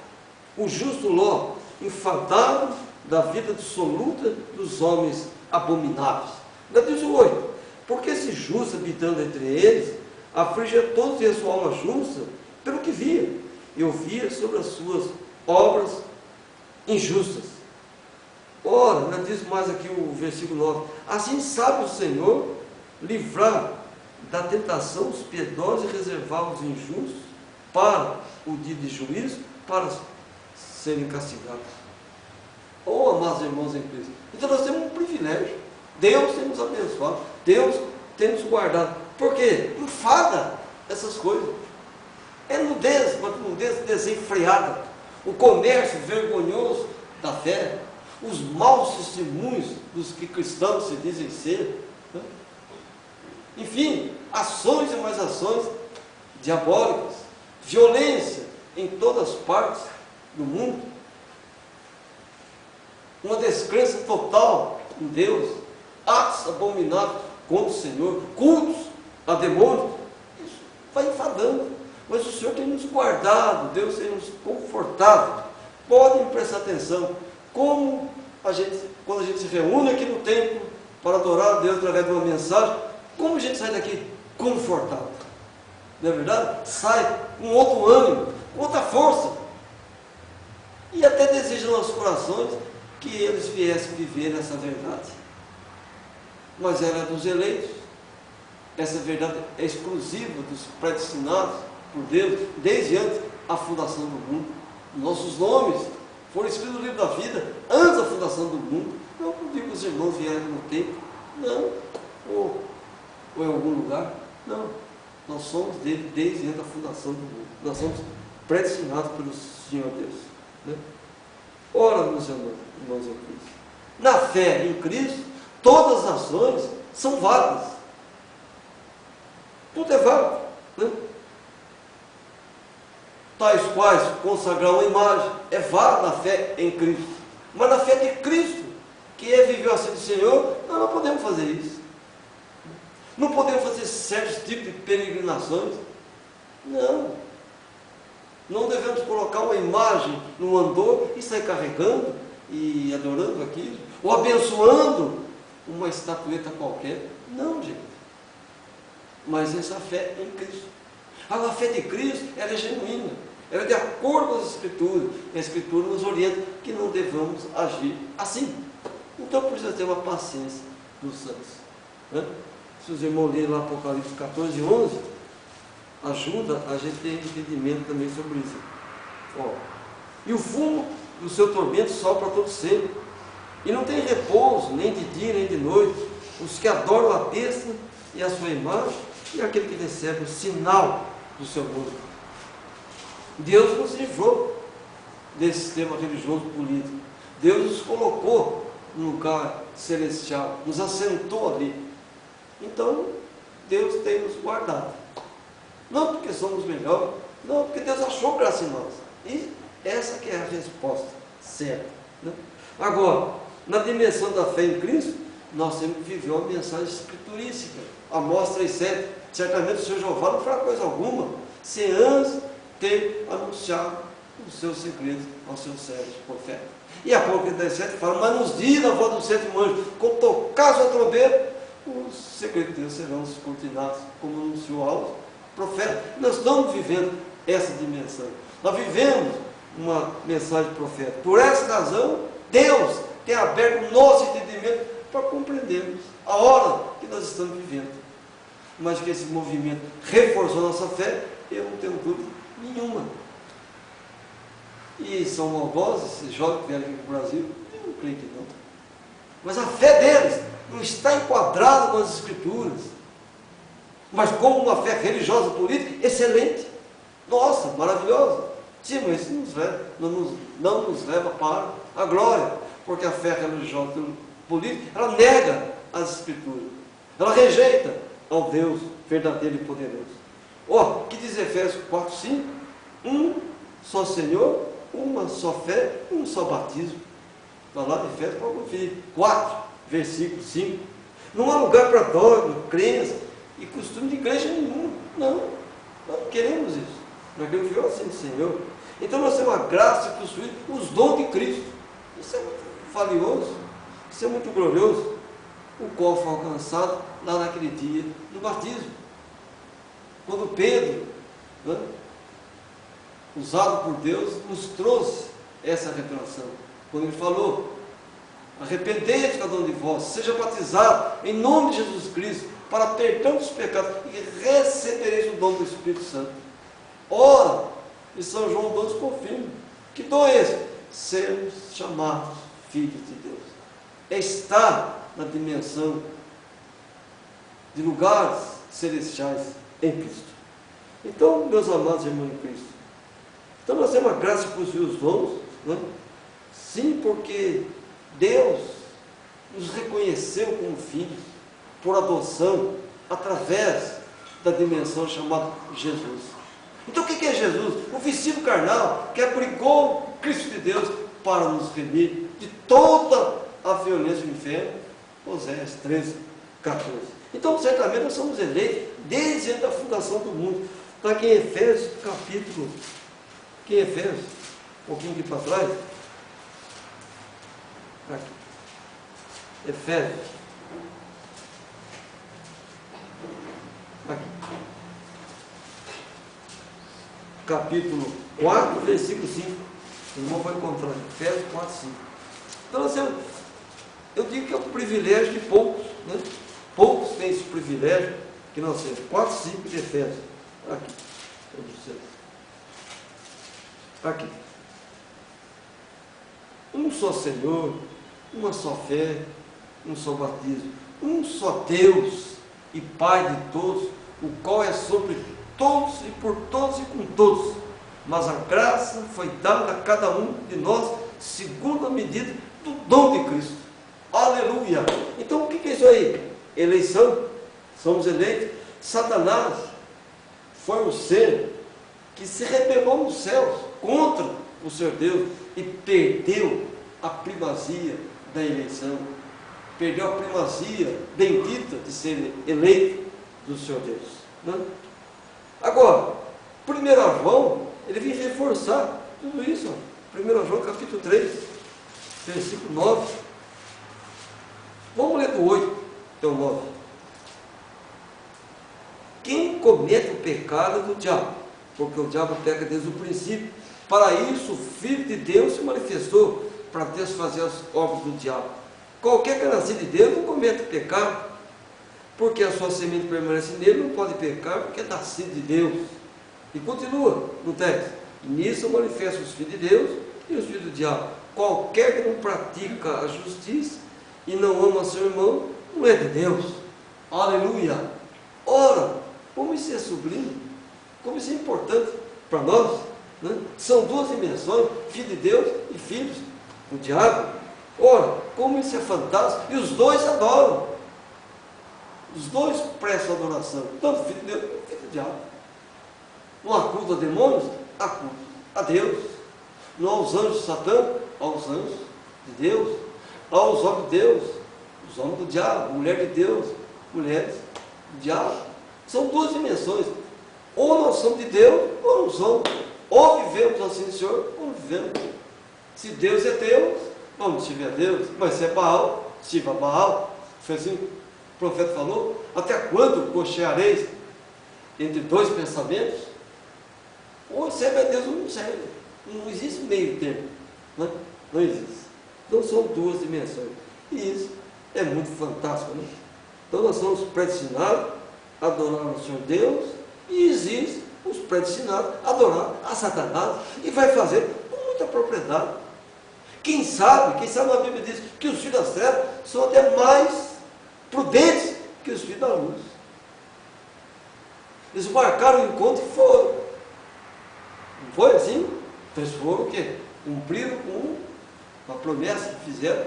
o justo Ló, enfadado da vida dissoluta dos homens abomináveis. Ainda diz o 8: porque esse justo, habitando entre eles, afligia todos e a sua alma justa pelo que via, e ouvia sobre as suas obras injustas. Ora, ainda diz mais aqui o versículo 9: assim sabe o Senhor livrar da tentação os piedosos e reservar os injustos para o dia de juízo, para serem castigados. Oh, amados irmãos em Cristo, então nós temos um privilégio. Deus tem nos abençoado, Deus tem nos guardado. Por quê? Enfada essas coisas. É nudez, uma nudez desenfreada, o comércio vergonhoso da fé, os maus testemunhos dos que cristãos se dizem ser, né? Enfim, ações e mais ações diabólicas, violência em todas as partes do mundo, uma descrença total em Deus, atos abomináveis contra o Senhor, cultos a demônios. Isso vai enfadando, mas o Senhor tem nos guardado, Deus tem nos confortado. Podem prestar atenção como quando a gente se reúne aqui no templo para adorar a Deus através de uma mensagem, como a gente sai daqui confortável, não é verdade? Sai com outro ânimo, com outra força, e até deseja nos nossos corações que eles viessem viver essa verdade. Mas ela é dos eleitos, essa verdade é exclusiva dos predestinados por Deus, desde antes a fundação do mundo. Nossos nomes foram escritos no livro da vida antes da fundação do mundo. Não digo que os irmãos vieram no templo, não, ou em algum lugar, não. Nós somos dele desde antes da fundação do mundo. Nós somos predestinados pelo Senhor Deus, né? Ora, meus irmãos em Cristo, na fé em Cristo, todas as ações são válidas. Tudo é válido, né? Tais quais consagrar uma imagem, é válido na fé em Cristo. Mas na fé de Cristo, que viveu assim do Senhor, nós não podemos fazer isso. Não podemos fazer certos tipos de peregrinações. Não. Não devemos colocar uma imagem no andor e sair carregando e adorando aquilo, ou abençoando uma estatueta qualquer. Não, gente. Mas essa fé em Cristo. A fé de Cristo, ela é genuína. Ela é de acordo com as Escrituras. E a Escritura nos orienta que não devemos agir assim. Então precisa ter uma paciência dos santos, né? Se os irmãos lerem lá Apocalipse 14, 11, ajuda a gente ter entendimento também sobre isso. Ó, e o fumo do seu tormento sopra todo sempre, e não tem repouso, nem de dia, nem de noite, os que adoram a besta e a sua imagem, e aquele que recebe o sinal do seu nome. Deus nos livrou desse sistema religioso político. Deus nos colocou no lugar celestial, nos assentou ali. Então, Deus tem nos guardado. Não porque somos melhores, não, porque Deus achou graça em nós. E essa que é a resposta certa, né? Agora, na dimensão da fé em Cristo, nós temos que viver uma mensagem escriturística. Amós 3,7, certamente o Senhor Jeová não fará coisa alguma, sem antes ter anunciado os seus segredos aos seus servos profetas. E Apocalipse 17 fala: mas nos dias da voz do sétimo anjo, quando tocar a sua trombeta, os segredos de Deus serão descortinados, como anunciou aos profetas. Nós estamos vivendo essa dimensão. Nós vivemos uma mensagem profética. Por essa razão, Deus tem aberto o nosso entendimento para compreendermos a hora que nós estamos vivendo. Mas que esse movimento reforçou a nossa fé, eu não tenho dúvida nenhuma. E são maldosos, esses jovens que vieram aqui para o Brasil, eu não creio que não. Mas a fé deles não está enquadrada nas Escrituras. Mas como uma fé religiosa política, excelente. Nossa, maravilhosa. Sim, mas isso não nos leva para a glória. Porque a fé religiosa política, ela nega as Escrituras. Ela rejeita ao Deus verdadeiro e poderoso. Ó, que diz Efésios 4, 5? só Senhor, uma só fé, um só batismo. Está lá em Efésios, para conferir. 4, versículo 5. Não há lugar para dogma, crença e costume de igreja nenhuma. Não, nós não queremos isso. Nós queremos viver assim do Senhor. Então nós temos a graça de possuir os dons de Cristo. Isso é muito valioso, isso é muito glorioso, o qual foi alcançado lá naquele dia do batismo. Quando Pedro, né, usado por Deus, nos trouxe essa revelação. Quando ele falou: arrependei-vos cada um de vós, seja batizado em nome de Jesus Cristo, para perdão dos pecados, e recebereis o dom do Espírito Santo. Ora, e São João 12 confirma. Que dom é esse? Sermos chamados filhos de Deus. É estar na dimensão de lugares celestiais em Cristo. Então, meus amados irmãos em Cristo, então nós temos a graça de possuir os dons, né? Sim, porque Deus nos reconheceu como filhos, por adoção, através da dimensão chamada Jesus. Então o que é Jesus? O vestido carnal que abrigou Cristo de Deus para nos remir de toda a violência do inferno. Oséias 13, 14. Então certamente nós somos eleitos desde a fundação do mundo. Está aqui em Efésios, capítulo, aqui em Efésios, um pouquinho aqui para trás. Aqui. Efésios. Aqui. Capítulo 4, versículo 5. O irmão vai encontrar. Efésios 4, 5. Então, assim, eu digo que é um privilégio de poucos, né? Poucos têm esse privilégio que nós temos. 4, 5 de Efésios. Aqui. Aqui. Um só Senhor, uma só fé, um só batismo, um só Deus e Pai de todos, o qual é sobre todos e por todos e com todos. Mas a graça foi dada a cada um de nós segundo a medida do dom de Cristo. Aleluia! Então o que é isso aí? Eleição. Somos eleitos. Satanás foi um ser que se rebelou nos céus contra o Senhor Deus e perdeu a primazia da eleição, perdeu a primazia bendita de ser eleito do Senhor Deus, né? Agora, 1 João, ele vem reforçar tudo isso, ó. 1 João capítulo 3, versículo 9. Vamos ler do 8 até o 9. Quem comete o pecado é do diabo, porque o diabo peca desde o princípio. Para isso o Filho de Deus se manifestou, para desfazer as obras do diabo. Qualquer que é nascido de Deus não comete pecado, porque a sua semente permanece nele, não pode pecar, porque é nascido de Deus. E continua no texto: nisso manifestam os filhos de Deus e os filhos do diabo. Qualquer que não pratica a justiça e não ama seu irmão, não é de Deus. Aleluia! Ora, como isso é sublime, como isso é importante para nós, né? São duas dimensões, filho de Deus e filhos do diabo. Ora, como isso é fantástico, e os dois adoram, os dois prestam adoração, tanto filho de Deus como filho do diabo. Não há culto a demônios, há culto a Deus. Não aos anjos de Satã, aos anjos de Deus. Aos homens de Deus, os homens do diabo, mulher de Deus, mulheres do diabo. São duas dimensões. Ou nós somos de Deus, ou não somos. Ou vivemos assim, Senhor, ou não vivemos. Se Deus é Deus, vamos servir a Deus. Mas se é Baal, sirva a Baal. Foi assim que o profeta falou: até quando cocheareis entre dois pensamentos? Ou serve a Deus ou não serve. Não existe meio termo, né? Não existe. Então são duas dimensões. E isso é muito fantástico, né? Então nós somos predestinados a adorar o Senhor Deus, e existe os predestinados a adorar a Satanás, e vai fazer com muita propriedade. Quem sabe a Bíblia diz que os filhos das trevas são até mais prudentes que os filhos da luz. Eles marcaram o encontro e foram. Não foi assim? Eles foram o quê? Cumpriram com a promessa que fizeram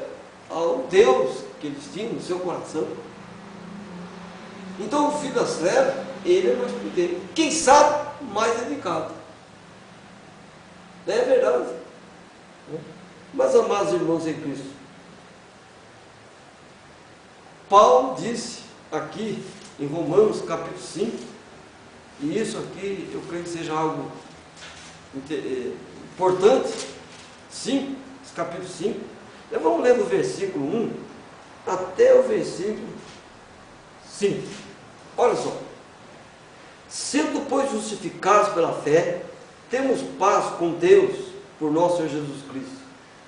ao Deus que eles tinham no seu coração. Então o filho das trevas, ele é mais prudente. Quem sabe, mais delicado. É verdade. Mas, amados irmãos em Cristo, Paulo disse aqui em Romanos capítulo 5, e isso aqui eu creio que seja algo importante, 5, capítulo 5, então vamos ler do versículo 1 até o versículo 5. Olha só: sendo, pois, justificados pela fé, temos paz com Deus por nosso Senhor Jesus Cristo,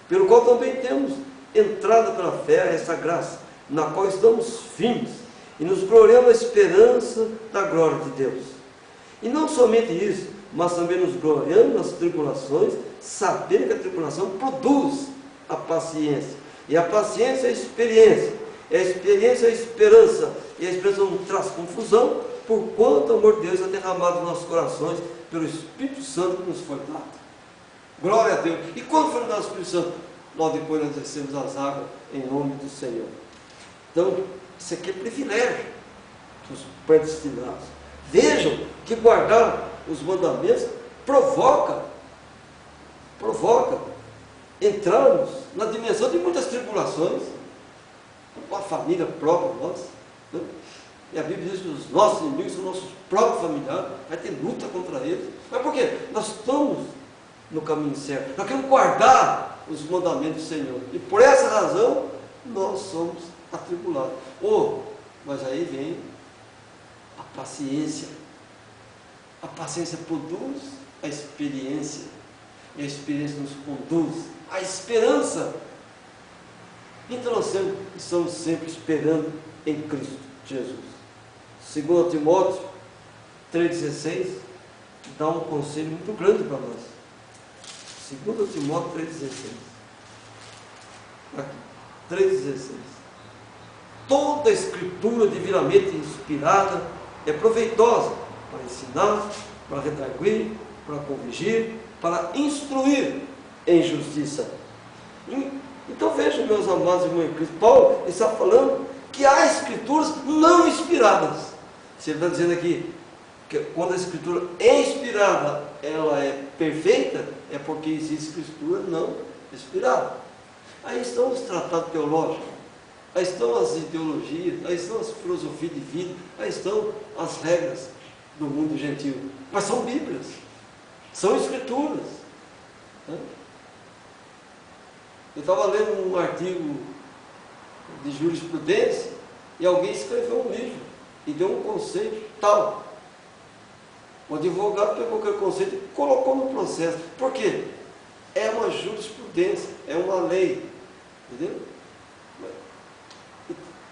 pelo qual também temos entrada pela fé a essa graça, na qual estamos firmes, e nos gloriamos na esperança da glória de Deus. E não somente isso, mas também nos gloriamos nas tribulações, sabendo que a tribulação produz a paciência, e a paciência é a experiência, e a experiência é a esperança, e a esperança não traz confusão, por quanto o amor de Deus é derramado nos nossos corações pelo Espírito Santo que nos foi dado. Glória a Deus. E quando foi dado o Espírito Santo? Logo depois nós descemos as águas em nome do Senhor. Então, isso aqui é privilégio dos predestinados. Vejam que guardar os mandamentos provoca entrarmos na dimensão de muitas tribulações, com a família própria nossa, né? E a Bíblia diz que os nossos inimigos são nossos próprios familiares, vai ter luta contra eles. Mas por quê? Nós estamos no caminho certo, nós queremos guardar os mandamentos do Senhor, e por essa razão nós somos atribulados. Mas aí vem a paciência. A paciência produz a experiência, e a experiência nos conduz à esperança. Então nós estamos sempre esperando em Cristo Jesus. 2 Timóteo 3,16 dá um conselho muito grande para nós. 2 Timóteo 3,16. Aqui, 3,16. Toda a escritura divinamente inspirada é proveitosa para ensinar, para redarguir, para corrigir, para instruir em justiça. Então vejam, meus amados irmãos em Cristo, Paulo está falando que há escrituras não inspiradas. Se ele está dizendo aqui que quando a escritura é inspirada, ela é perfeita, é porque existe escritura não inspirada. Aí estão os tratados teológicos, aí estão as ideologias, aí estão as filosofias de vida, aí estão as regras do mundo gentil. Mas são Bíblias, são escrituras. Eu estava lendo um artigo de jurisprudência e alguém escreveu um livro e deu um conceito tal. O advogado pegou aquele conceito e colocou no processo. Por quê? É uma jurisprudência, é uma lei. Entendeu?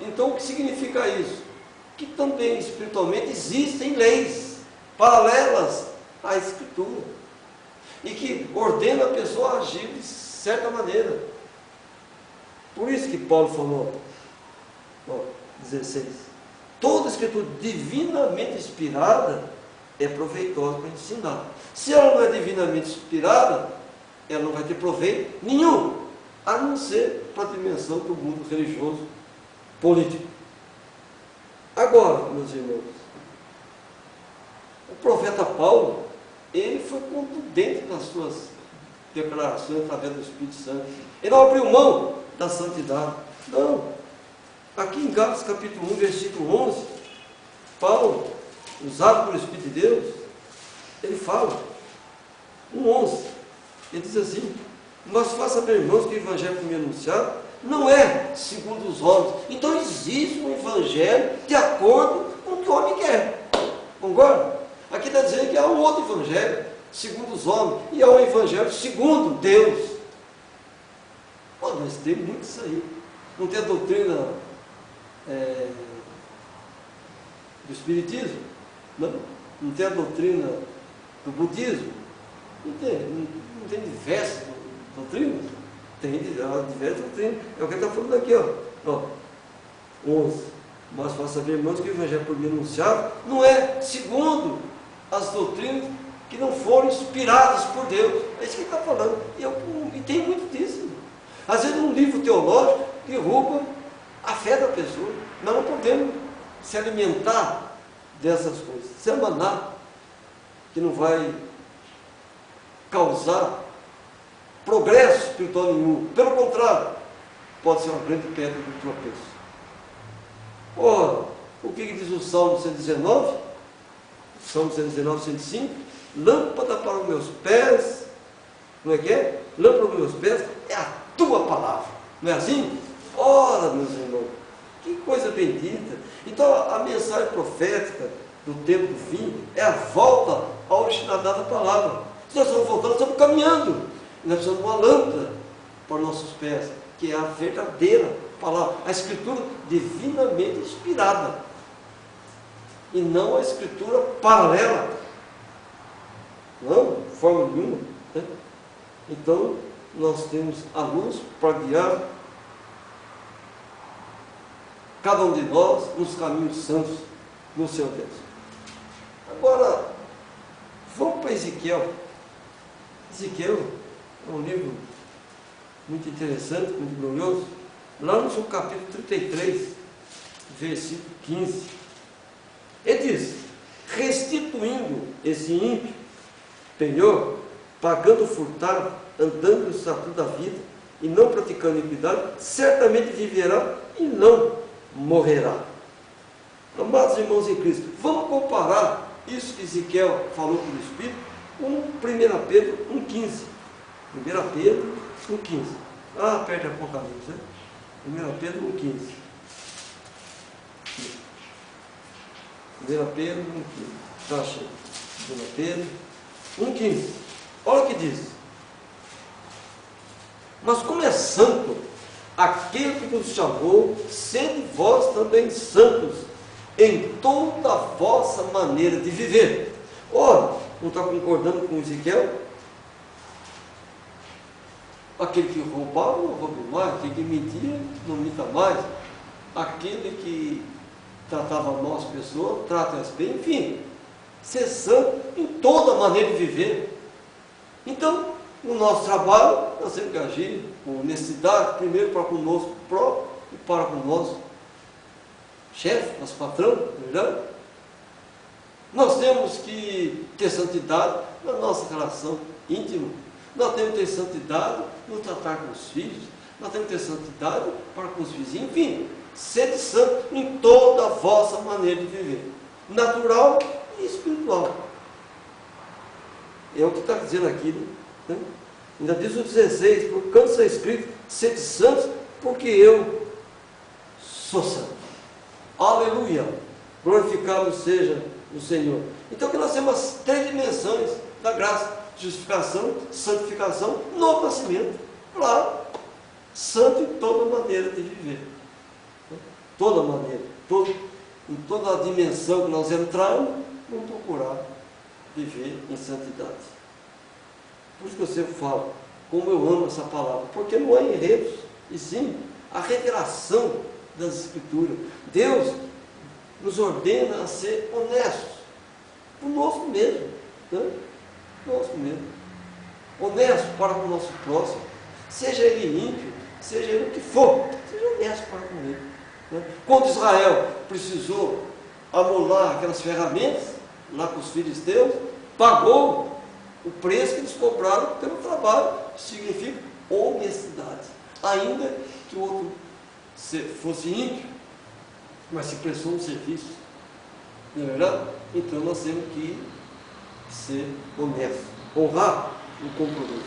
Então, o que significa isso? Que também espiritualmente existem leis paralelas à Escritura e que ordena a pessoa a agir de certa maneira. Por isso que Paulo falou, 16, toda Escritura divinamente inspirada é proveitosa para ensinar. Se ela não é divinamente inspirada, ela não vai ter proveito nenhum, a não ser para a dimensão do mundo religioso, político. Agora, meus irmãos, o profeta Paulo, ele foi contundente nas suas declarações através do Espírito Santo. Ele não abriu mão da santidade. Não. Aqui em Gálatas capítulo 1, versículo 11, Paulo, usado pelo Espírito de Deus, ele fala, 1:11, ele diz assim: mas faça saber, irmãos, que o evangelho que me anunciado não é segundo os homens. Então existe um evangelho de acordo com o que o homem quer. Concorda? Aqui está dizendo que há um outro evangelho segundo os homens, e há um evangelho segundo Deus. Nós temos muito isso aí. Não tem a doutrina do Espiritismo? Não tem a doutrina do budismo? Não tem diversas doutrinas? Tem diversas doutrinas. É o que ele está falando aqui, ó. 11. Mas faça saber, irmãos, que o evangelho por mim anunciado não é segundo as doutrinas que não foram inspiradas por Deus. É isso que ele está falando. E tem muito disso. Às vezes um livro teológico derruba a fé da pessoa. Nós não podemos se alimentar dessas coisas. Se é maná que não vai causar progresso espiritual nenhum. Pelo contrário, pode ser uma grande pedra de tropeço. Ora, o que diz o Salmo 119? Salmo 119, 105. Lâmpada para os meus pés. Como é que é? Lâmpada para os meus pés é a tua palavra. Não é assim? Ora, meus irmãos, que coisa bendita. Então, a mensagem profética do tempo do fim é a volta à originalidade da palavra. Se nós estamos voltando, estamos caminhando. E nós precisamos de uma lâmpada para os nossos pés, que é a verdadeira palavra, a escritura divinamente inspirada, e não a escritura paralela. Não, de forma nenhuma. Né? Então, nós temos a luz para guiar cada um de nós nos caminhos santos no seu Deus. Agora, vamos para Ezequiel. Ezequiel é um livro muito interessante, muito glorioso. Lá no seu capítulo 33, versículo 15, ele diz: restituindo esse ímpio, penhor, pagando furtado, andando no estatuto da vida, e não praticando iniquidade, certamente viverá e não morrerá. Amados irmãos em Cristo, vamos comparar isso que Ezequiel falou pelo Espírito com 1 Pedro 1,15. 1 Pedro 1,15. Ah, perto de Apocalipse, né? 1 Pedro 1,15. 1 Pedro 1,15. Está cheio. 1 Pedro 1,15. Olha o que diz. Mas como é santo aquele que nos chamou, sede vós também santos em toda a vossa maneira de viver. Ora, não está concordando com Ezequiel? Aquele que roubava, não roube mais. Aquele que mentia, não minta mais. Aquele que tratava mal as pessoas, trata-as bem. Enfim, ser santo em toda a maneira de viver. Então, no nosso trabalho, nós temos que agir com honestidade, primeiro para conosco próprio e para com o nosso chefe, nosso patrão, não é verdade? Nós temos que ter santidade na nossa relação íntima. Nós temos que ter santidade no tratar com os filhos. Nós temos que ter santidade para com os vizinhos. Enfim, sede santo em toda a vossa maneira de viver, natural e espiritual. É o que está dizendo aqui, né? Ainda diz o 16, por canto está escrito, sede santos, porque eu sou santo. Aleluia! Glorificado seja o Senhor. Então que nós temos as 3 dimensões da graça: justificação, santificação, novo nascimento. Claro, santo em toda maneira de viver. Toda maneira, em toda a dimensão que nós entrarmos, vamos procurar viver em santidade. Por isso que eu sempre falo, como eu amo essa palavra, porque não há enredos, e sim a revelação das Escrituras. Deus nos ordena a ser honestos, conosco mesmo, né? Conosco mesmo, honesto para com o nosso próximo, seja ele ímpio, seja ele o que for, seja honesto para com ele, né? Quando Israel precisou amolar aquelas ferramentas lá com os filisteus, pagou o preço que eles cobraram pelo trabalho. Significa honestidade, ainda que o outro fosse ímpio, mas se prestou um serviço, não é verdade? Então nós temos que ser honestos, honrar o compromisso.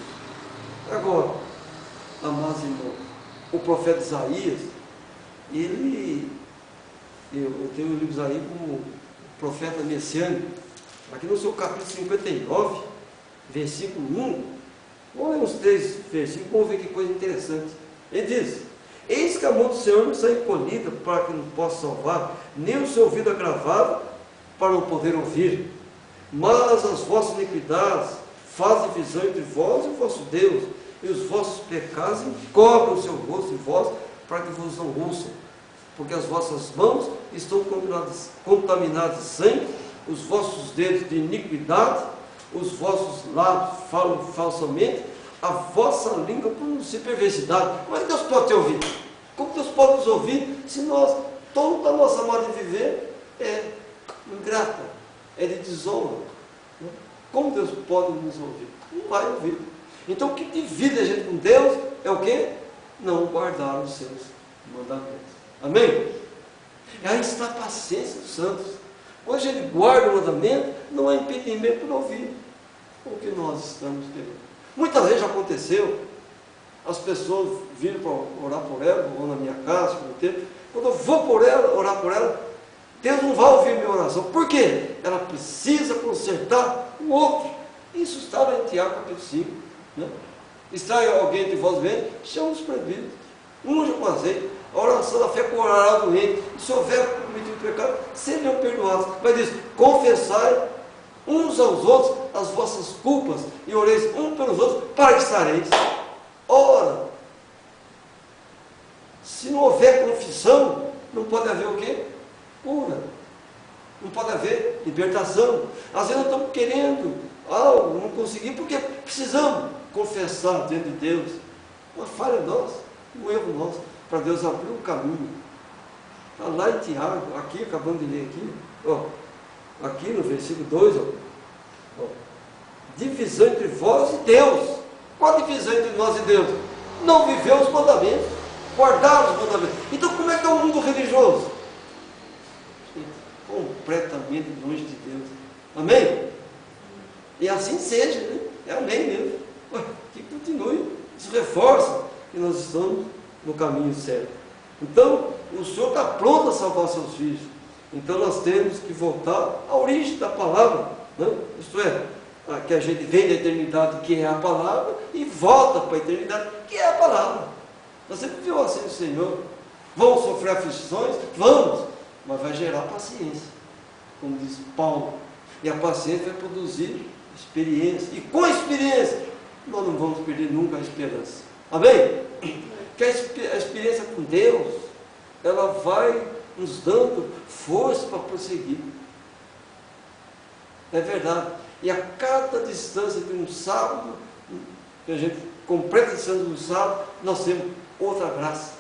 Agora, amados irmãos, o profeta Isaías, eu tenho o livro de Isaías como profeta messiânico. Aqui no seu capítulo 59, versículo 1, vamos ler uns 3 versículos, vamos ver que coisa interessante. Ele diz: eis que a mão do Senhor não está encolhida para que não possa salvar, nem o seu ouvido agravado para não poder ouvir. Mas as vossas iniquidades fazem visão entre vós e o vosso Deus, e os vossos pecados encobrem o seu rosto em vós, para que vos não ouçam. Porque as vossas mãos estão contaminadas de sangue, os vossos dedos de iniquidade, os vossos lábios falam falsamente, a vossa língua pronuncia perversidade. Como é que Deus pode te ouvir? Como Deus pode nos ouvir se toda a nossa maneira de viver é ingrata, é de desonra? Como Deus pode nos ouvir? Não vai ouvir. Então o que divide a gente com Deus é o quê? Não guardar os seus mandamentos. Amém? Aí está a paciência dos santos. Quando a gente guarda o mandamento, não há impedimento para ouvir o que nós estamos querendo. Muitas vezes já aconteceu, as pessoas viram para orar por ela, ou na minha casa, quando eu vou por ela, orar por ela, Deus não vai ouvir minha oração. Por quê? Ela precisa consertar o outro. Isso está lá em Tiago capítulo 5. Né? Está alguém de vós doente, chama os presbíteros, unja com azeite. A oração da fé curará o doente. E se houver cometido pecado, serão perdoados. Mas diz, confessai uns aos outros as vossas culpas e oreis uns pelos outros para que sareis. Ora, se não houver confissão, não pode haver o quê? Cura. Não pode haver libertação. Às vezes nós estamos querendo algo, não conseguimos, porque precisamos confessar diante de Deus. Uma falha nossa, um erro nosso, para Deus abrir um caminho. Está lá em Tiago, aqui, acabamos de ler aqui, ó, aqui no versículo 2, ó, divisão entre vós e Deus. Qual a divisão entre nós e Deus? Não viver os mandamentos, guardar os mandamentos. Então como é que é o mundo religioso? Completamente longe de Deus. Amém? E assim seja, né? É amém mesmo. Que continue. Isso reforça que nós estamos no caminho certo. Então, o Senhor está pronto a salvar seus filhos. Então nós temos que voltar à origem da palavra, né? Isto é, que a gente vem da eternidade, que é a palavra, e volta para a eternidade, que é a palavra. Você viu assim o Senhor? Vamos sofrer aflições? Vamos, mas vai gerar paciência, como diz Paulo. E a paciência vai produzir experiência. E com a experiência, nós não vamos perder nunca a esperança. Amém? Que a experiência com Deus, ela vai nos dando força para prosseguir. É verdade. E a cada distância de um sábado, que a gente completa a distância de um sábado, nós temos outra graça.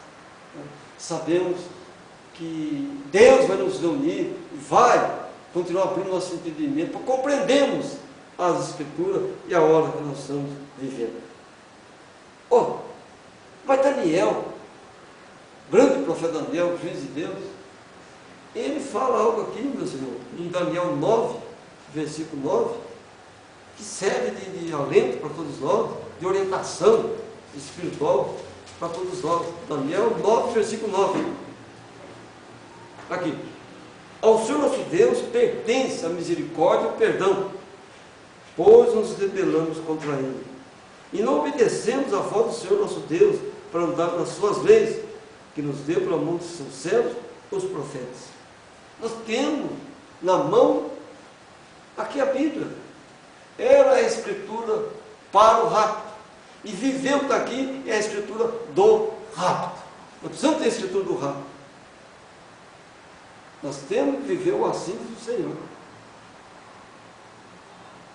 Sabemos que Deus vai nos reunir e vai continuar abrindo nosso entendimento para compreendermos as Escrituras e a hora que nós estamos vivendo. Mas Daniel, grande profeta Daniel, juiz de Deus, ele fala algo aqui, meus irmãos, em Daniel 9, versículo 9, que serve de alento para todos nós, de orientação espiritual para todos nós. Daniel 9, versículo 9. Aqui. Ao Senhor nosso Deus pertence a misericórdia e o perdão, pois nos rebelamos contra Ele. E não obedecemos a voz do Senhor nosso Deus para andar nas suas leis, que nos deu pela mão dos seus servos, os profetas. Nós temos na mão aqui a Bíblia. Ela é a Escritura para o rapto. E viver o que está aqui é a Escritura do rapto. Nós precisamos ter a Escritura do rapto. Nós temos que viver o assim do Senhor.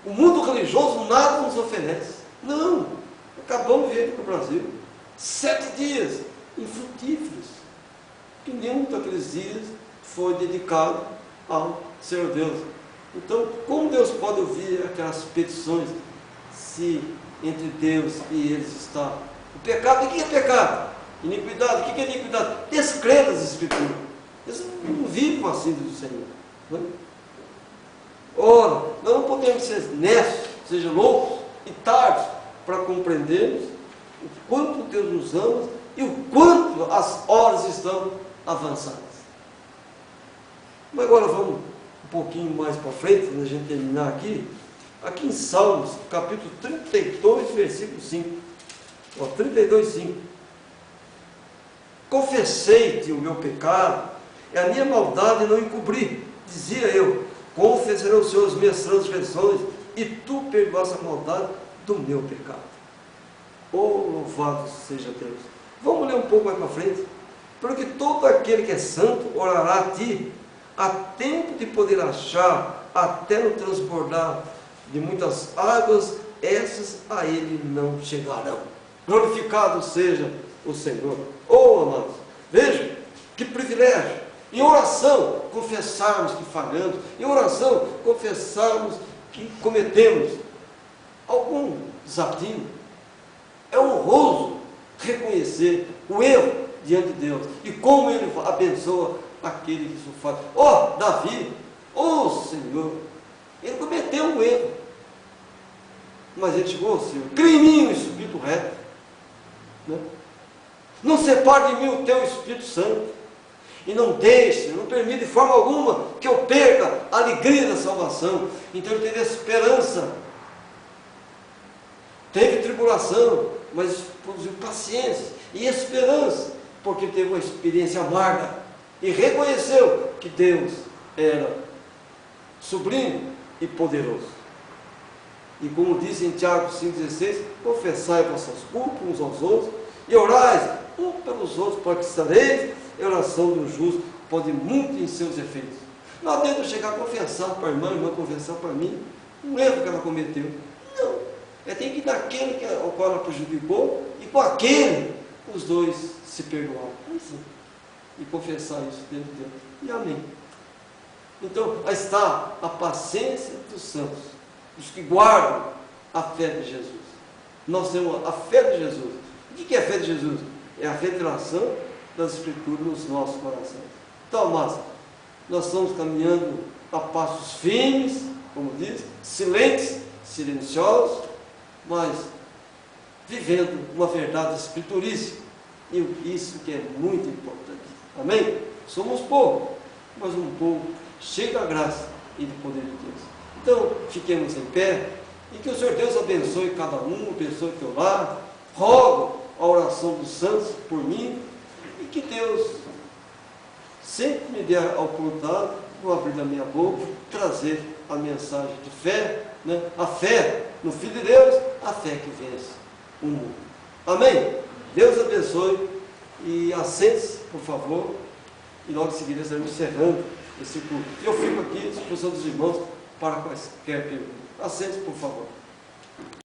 O mundo religioso nada nos oferece. Não. Acabamos de ver aqui no Brasil 7 dias infrutíferos, que nenhum daqueles dias foi dedicado ao Senhor Deus. Então, como Deus pode ouvir aquelas petições se entre Deus e eles está o pecado? O que é pecado? Iniquidade. O que é iniquidade? Descrer das Escrituras. Eles não vivem assim do Senhor. Não é? Ora, nós não podemos ser nestos, seja loucos e tardos, para compreendermos o quanto Deus nos ama e o quanto as horas estão avançadas. Mas agora vamos um pouquinho mais para frente, quando a gente terminar aqui em Salmos, capítulo 32, versículo 5. 32, 5. Confessei-te o meu pecado, e a minha maldade não encobri. Dizia eu, confessarei ao Senhor as minhas transgressões, e tu perdoaste a maldade do meu pecado. Louvado seja Deus. Vamos ler um pouco mais para frente. Porque todo aquele que é santo orará a ti, a tempo de poder achar, até no transbordar de muitas águas, essas a ele não chegarão. Glorificado seja o Senhor. Amados, vejam que privilégio. Em oração, confessarmos que falhamos. Em oração, confessarmos que cometemos algum desatino. É honroso reconhecer o erro diante de Deus e como Ele abençoa aquele que isso faz. Ó, Davi, ó Senhor, ele cometeu um erro, mas ele chegou ao Senhor: cria em mim um espírito reto, né? Não separe de mim o teu Espírito Santo, e não deixe, não permita de forma alguma que eu perca a alegria da salvação. Então ele teve esperança, teve tribulação, mas produziu paciência e esperança, porque teve uma experiência amarga e reconheceu que Deus era sublime e poderoso. E como diz em Tiago 5,16, confessai vossas culpas uns aos outros e orais um pelos outros, para que sareis. A oração do justo pode muito em seus efeitos. Não adianta eu chegar a confessar para a irmã confessar para mim um erro que ela cometeu. Não. Tem que ir naquele ao qual ela prejudicou e com aquele os dois se perdoaram. E confessar isso dentro de Deus. E amém. Então, aí está a paciência dos santos, dos que guardam a fé de Jesus. Nós temos a fé de Jesus. O que é a fé de Jesus? É a revelação das Escrituras nos nossos corações. Então, amados, nós estamos caminhando a passos firmes, como diz, silentes, silenciosos, mas vivendo uma verdade escriturística. E isso que é muito importante. Amém? Somos povo, mas um povo cheio da graça e do poder de Deus. Então, fiquemos em pé e que o Senhor Deus abençoe cada um, abençoe o teu lar. Rogo a oração dos santos por mim e que Deus sempre me dê a oportunidade, vou abrir a minha boca, trazer a mensagem de fé, né? A fé no Filho de Deus, a fé que vence o mundo. Amém? Deus abençoe e assente-se, por favor, e logo em seguida estaremos encerrando esse culto. Eu fico aqui à disposição dos irmãos para quaisquer perguntas. Assente-se, por favor.